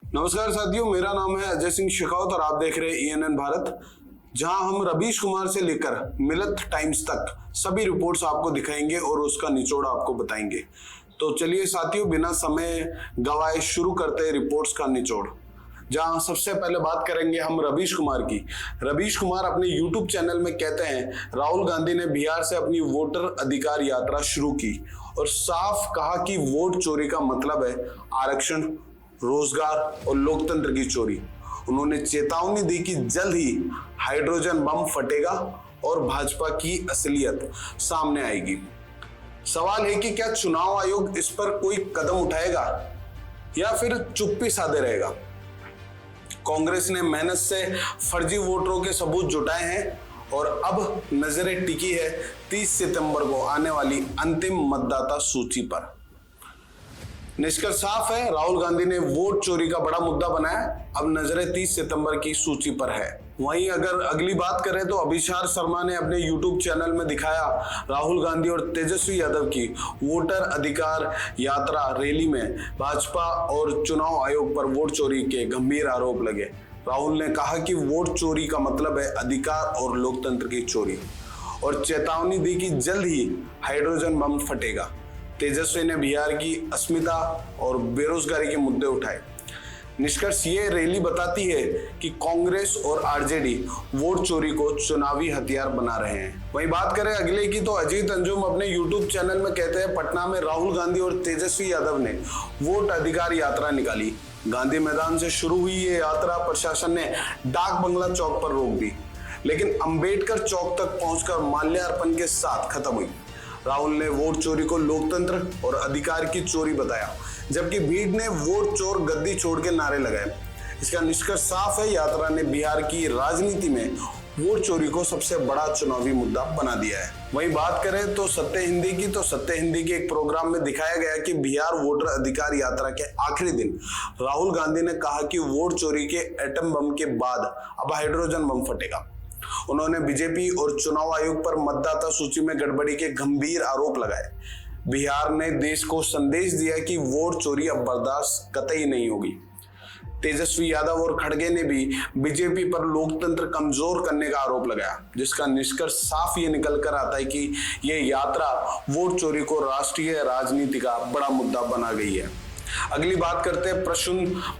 नमस्कार साथियों, मेरा नाम है अजय सिंह शेखावत और आप देख रहे हैं ENN भारत, जहां हम रवीश कुमार से लेकर मिलत टाइम्स तक सभी रिपोर्ट्स आपको दिखाएंगे और उसका निचोड़ आपको बताएंगे। तो चलिए साथियों, बिना समय गवाए शुरू करते हैं रिपोर्ट्स का निचोड़। जहां सबसे पहले बात करेंगे हम रवीश कुमार की। रवीश कुमार अपने YouTube चैनल में कहते हैं, राहुल गांधी ने बिहार से अपनी वोटर अधिकार यात्रा शुरू की और साफ कहा कि वोट चोरी का मतलब है आरक्षण, रोजगार और लोकतंत्र की चोरी। उन्होंने चेतावनी दी कि जल्द ही हाइड्रोजन बम फटेगा और भाजपा की असलियत सामने आएगी। सवाल है कि क्या चुनाव आयोग इस पर कोई कदम उठाएगा या फिर चुप्पी साधे रहेगा। कांग्रेस ने मेहनत से फर्जी वोटरों के सबूत जुटाए हैं और अब नजरें टिकी है 30 सितंबर को आने वाली अंतिम मतदाता सूची पर। निष्कर्ष साफ है, राहुल गांधी ने वोट चोरी का बड़ा मुद्दा बनाया, अब नजरें 30 सितंबर की सूची पर है। वहीं अगर अगली बात करें तो अभिषार शर्मा ने अपने YouTube चैनल में दिखाया राहुल गांधी और तेजस्वी यादव की वोटर अधिकार यात्रा रैली में भाजपा और चुनाव आयोग पर वोट चोरी के गंभीर आरोप लगे। राहुल ने कहा कि वोट चोरी का मतलब है अधिकार और लोकतंत्र की चोरी और चेतावनी दी कि जल्द ही हाइड्रोजन बम फटेगा। तेजस्वी ने बिहार की अस्मिता और बेरोजगारी के मुद्दे उठाए। निष्कर्ष ये रैली बताती है कि कांग्रेस और आरजेडी वोट चोरी को चुनावी हथियार बना रहे हैं। वहीं बात करें अगले की तो अजीत अंजुम अपने YouTube चैनल में कहते हैं, पटना में राहुल गांधी और तेजस्वी यादव ने वोट अधिकार यात्रा निकाली। गांधी मैदान से शुरू हुई ये यात्रा प्रशासन ने डाक बंगला चौक पर रोक दी, लेकिन अंबेडकर चौक तक पहुंचकर माल्यार्पण के साथ खत्म हुई। राहुल ने वोट चोरी को लोकतंत्र और अधिकार की चोरी बताया, जबकि भीड़ ने वोट चोर गद्दी छोड़ के नारे लगाए। इसका निष्कर्ष साफ है, यात्रा ने बिहार की राजनीति में वोट चोरी को सबसे बड़ा चुनावी मुद्दा बना दिया है। वहीं बात करें तो सत्य हिंदी की, तो सत्य हिंदी के एक प्रोग्राम में दिखाया गया कि बिहार वोटर अधिकार यात्रा के आखिरी दिन राहुल गांधी ने कहा कि वोट चोरी के एटम बम के बाद अब हाइड्रोजन बम फटेगा। उन्होंने बीजेपी और चुनाव आयोग पर मतदाता सूची में गड़बड़ी के गंभीर आरोप लगाए। बिहार ने देश को संदेश दिया कि वोट चोरी अब बर्दाश्त कतई नहीं होगी। तेजस्वी यादव और खड़गे ने भी बीजेपी पर लोकतंत्र कमजोर करने का आरोप लगाया, जिसका निष्कर्ष साफ ये निकल कर आता है कि ये यात्रा वोट चोरी को राष्ट्रीय राजनीति का बड़ा मुद्दा बना गई है। अगली बात करते हैं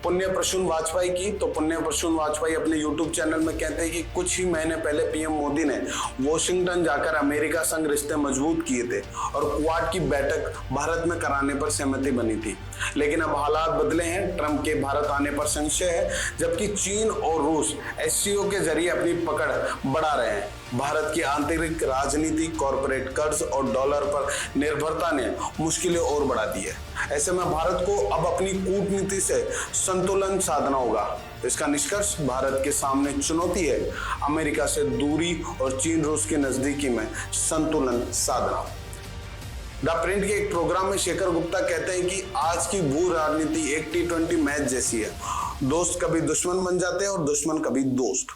पुण्य प्रसून वाजपेयी की। तो पुण्य प्रसून वाजपेयी अपने YouTube चैनल में कहते हैं कि कुछ ही महीने पहले पीएम मोदी ने वॉशिंगटन जाकर अमेरिका संग रिश्ते मजबूत किए थे और क्वाड की बैठक भारत में कराने पर सहमति बनी थी, लेकिन अब हालात बदले हैं। ट्रंप के भारत आने पर संशय है, जबकि चीन और रूस SCO के जरिए अपनी पकड़ बढ़ा रहे हैं। भारत की आंतरिक राजनीति, कॉरपोरेट कर्ज और डॉलर पर निर्भरता ने मुश्किलें और बढ़ा दी है। ऐसे में भारत को अब अपनी कूटनीति से संतुलन साधना होगा। इसका निष्कर्ष भारत के सामने चुनौती है अमेरिका से दूरी और चीन रूस की नजदीकी में संतुलन साधना। द प्रिंट के एक प्रोग्राम में शेखर गुप्ता कहते हैं कि आज की भू राजनीति एक T20 मैच जैसी है, दोस्त कभी दुश्मन बन जाते हैं और दुश्मन कभी दोस्त।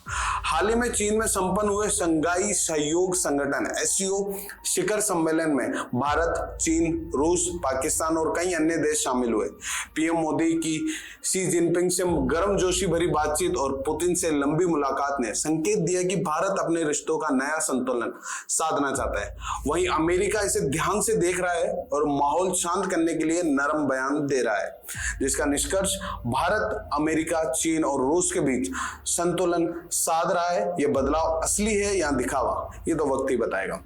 हाल ही में चीन में संपन्न हुए शंघाई सहयोग संगठन SCO शिखर सम्मेलन में भारत, चीन, रूस, पाकिस्तान और कई अन्य देश शामिल हुए। पीएम मोदी की शी जिनपिंग से गर्मजोशी भरी बातचीत और पुतिन से लंबी मुलाकात ने संकेत दिया कि भारत अपने रिश्तों का नया संतुलन साधना चाहता है। वहीं अमेरिका इसे ध्यान से देख रहा है और माहौल शांत करने के लिए नरम बयान दे रहा है, जिसका निष्कर्ष भारत, अमेरिका, चीन और रूस के बीच संतुलन साध रहा है। यह बदलाव असली है या दिखावा, ये तो वक्त ही बताएगा।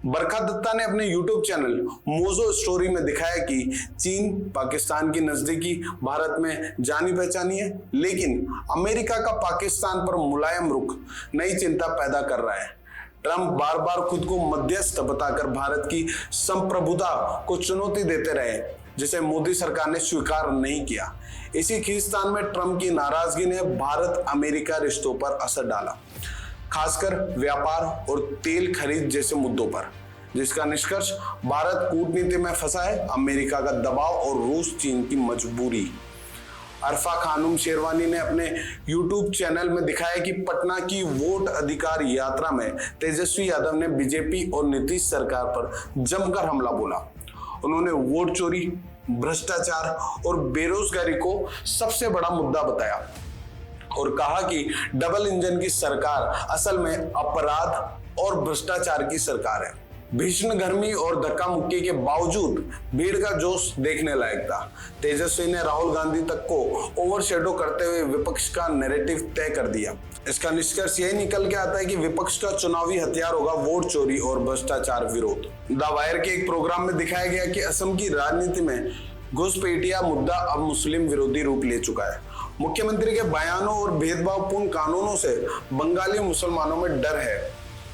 बरखा दत्ता ने अपने YouTube चैनल मोजो स्टोरी में दिखाया कि चीन पाकिस्तान की नजदीकी भारत में जानी पहचानी है, लेकिन अमेरिका का पाकिस्तान पर मुलायम रुख नई चिंता पैदा कर रहा है। ट्रंप बार बार खुद को मध्यस्थ बताकर भारत की संप्रभुता को चुनौती देते रहे, जिसे मोदी सरकार ने स्वीकार नहीं किया। इसी खींचतान में ट्रंप की नाराजगी ने भारत अमेरिका रिश्तों पर असर डाला, खासकर व्यापार और तेल खरीद जैसे मुद्दों पर, जिसका निष्कर्ष भारत कूटनीति में फंसा है, अमेरिका का दबाव और रूस चीन की मजबूरी। अरफा खानम शेरवानी ने अपने YouTube चैनल में दिखाया कि पटना की वोट अधिकार यात्रा में तेजस्वी यादव ने बीजेपी और नीतीश सरकार पर जमकर हमला बोला। उन्होंने वोट चोरी, भ्रष्टाचार और बेरोजगारी को सबसे बड़ा मुद्दा बताया और कहा कि डबल इंजन की सरकार असल में अपराध और भ्रष्टाचार की सरकार है। भीषण गर्मी और धक्का मुक्की के बावजूद भीड़ का जोश देखने लायक था। तेजस्वी ने राहुल गांधी तक को ओवरशैडो करते हुए विपक्ष का नैरेटिव तय कर दिया। इसका निष्कर्ष यही निकल के आता है कि विपक्ष का चुनावी हथियार होगा वोट चोरी और भ्रष्टाचार विरोध। द वायर के एक प्रोग्राम में दिखाया गया कि असम की राजनीति में घुसपैठिया मुद्दा अब मुस्लिम विरोधी रूप ले चुका है। मुख्यमंत्री के बयानों और भेदभावपूर्ण कानूनों से बंगाली मुसलमानों में डर है।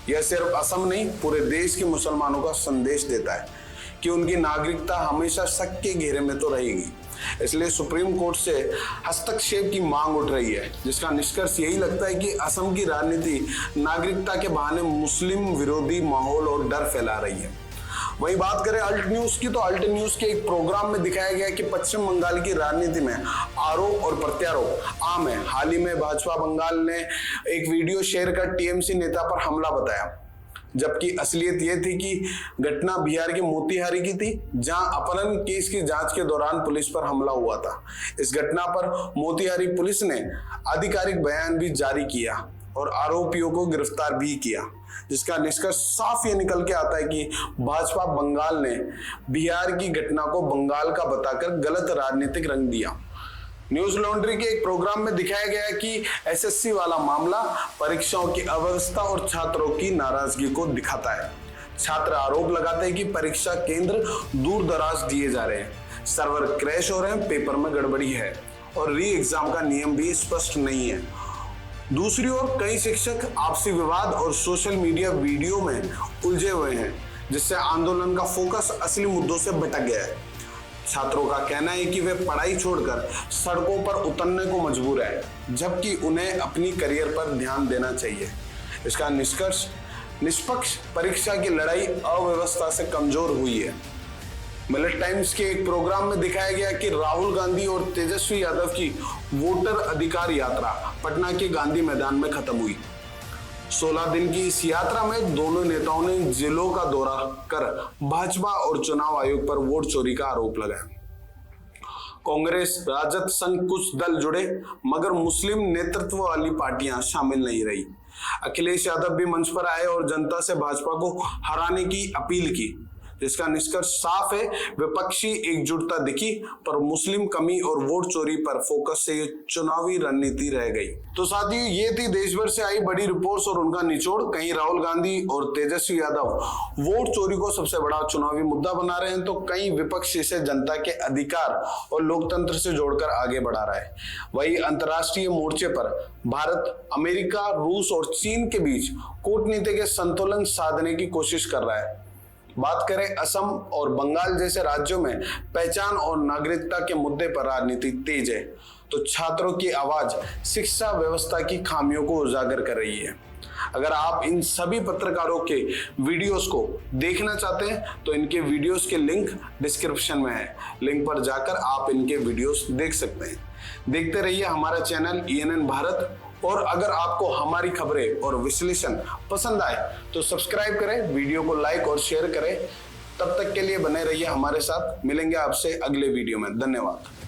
यह सिर्फ असम नहीं, पूरे देश के मुसलमानों का संदेश देता है कि उनकी नागरिकता हमेशा शक के घेरे में तो रहेगी। इसलिए सुप्रीम कोर्ट से हस्तक्षेप की मांग उठ रही है, जिसका निष्कर्ष यही लगता है कि असम की राजनीति नागरिकता के बहाने मुस्लिम विरोधी माहौल और डर फैला रही है। वही बात करें अल्ट न्यूज की, तो अल्ट न्यूज के एक प्रोग्राम में दिखाया गया कि पश्चिम बंगाल की राजनीति में आरोप और प्रत्यारोप आम है। हाल ही में भाजपा बंगाल ने एक वीडियो शेयर कर टीएमसी नेता पर हमला बताया, जबकि असलियत यह थी कि घटना बिहार के मोतिहारी की थी, जहां अपहरण केस की जांच के दौरान पुलिस पर हमला हुआ था। इस घटना पर मोतिहारी पुलिस ने आधिकारिक बयान भी जारी किया और आरोपियों को गिरफ्तार भी किया, जिसका निष्कर्ष साफ ये निकल के आता है कि भाजपा बंगाल ने बिहार की घटना को बंगाल का बताकर गलत राजनीतिक रंग दिया। न्यूज लॉन्ड्री के एक प्रोग्राम में दिखाया गया कि एसएससी वाला मामला परीक्षाओं की अव्यवस्था और छात्रों की नाराजगी को दिखाता है। छात्र आरोप लगाते हैं कि परीक्षा केंद्र दूर दराज दिए जा रहे हैं, सर्वर क्रैश हो रहे हैं, पेपर में गड़बड़ी है और री एग्जाम का नियम भी स्पष्ट नहीं है। दूसरी ओर कई शिक्षक आपसी विवाद और सोशल मीडिया वीडियो में उलझे हुए हैं, जिससे आंदोलन का फोकस असली मुद्दों से भटक गया है। छात्रों का कहना है कि वे पढ़ाई छोड़कर सड़कों पर उतरने को मजबूर है, जबकि उन्हें अपनी करियर पर ध्यान देना चाहिए। इसका निष्कर्ष निष्पक्ष परीक्षा की लड़ाई अव्यवस्था से कमजोर हुई है। मिलत टाइम्स के एक प्रोग्राम में दिखाया गया कि राहुल गांधी और तेजस्वी यादव की वोटर अधिकार यात्रा पटना के गांधी मैदान में खत्म हुई। 16 दिन की इस यात्रा में दोनों नेताओं ने जिलों का दौरा कर भाजपा और चुनाव आयोग पर वोट चोरी का आरोप लगाया। कांग्रेस, राजद संग कुछ दल जुड़े, मगर मुस्लिम नेतृत्व वाली पार्टियां शामिल नहीं रही। अखिलेश यादव भी मंच पर आए और जनता से भाजपा को हराने की अपील की, जिसका निष्कर्ष साफ है, विपक्षी एकजुटता दिखी पर मुस्लिम कमी और वोट चोरी पर फोकस से ये चुनावी रणनीति रह गई। तो साथियों, ये थी देश भर से आई बड़ी रिपोर्ट्स और उनका निचोड़। कहीं राहुल गांधी और तेजस्वी यादव वोट चोरी को सबसे बड़ा चुनावी मुद्दा बना रहे हैं, तो कहीं विपक्ष इसे जनता के अधिकार और लोकतंत्र से जोड़कर आगे बढ़ा रहा है। वही अंतर्राष्ट्रीय मोर्चे पर भारत, अमेरिका, रूस और चीन के बीच कूटनीति के संतुलन साधने की कोशिश कर रहा है। बात करें असम और बंगाल जैसे राज्यों में पहचान और नागरिकता के मुद्दे पर राजनीति तेज है, तो छात्रों की आवाज शिक्षा व्यवस्था की खामियों को उजागर कर रही है। अगर आप इन सभी पत्रकारों के वीडियोस को देखना चाहते हैं तो इनके वीडियोस के लिंक डिस्क्रिप्शन में है, लिंक पर जाकर आप इनके वीडियोस देख सकते हैं। देखते रहिए हमारा चैनल ENN भारत, और अगर आपको हमारी खबरें और विश्लेषण पसंद आए तो सब्सक्राइब करें, वीडियो को लाइक और शेयर करें। तब तक के लिए बने रहिए हमारे साथ। मिलेंगे आपसे अगले वीडियो में। धन्यवाद।